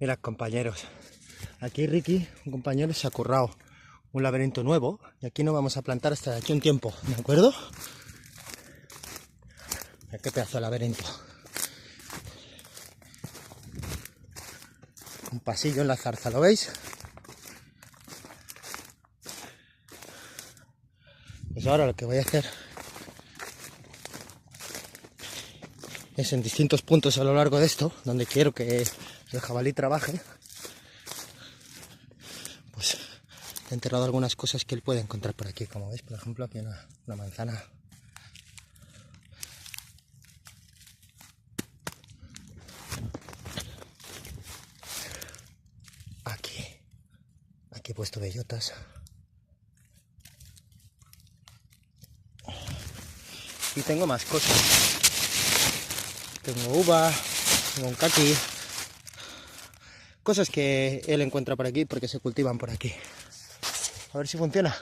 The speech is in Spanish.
Mirad, compañeros, aquí Ricky, un compañero, se ha currado un laberinto nuevo y aquí nos vamos a plantar hasta de aquí un tiempo, ¿de acuerdo? Mirad qué pedazo de laberinto. Un pasillo en la zarza, ¿lo veis? Pues ahora lo que voy a hacer es en distintos puntos a lo largo de esto, donde quiero que el jabalí trabaje, pues he enterrado algunas cosas que él puede encontrar por aquí, como veis, por ejemplo, aquí una manzana. Aquí he puesto bellotas. Y tengo más cosas. Tengo uva, tengo un caqui. Cosas que él encuentra por aquí porque se cultivan por aquí. A ver si funciona.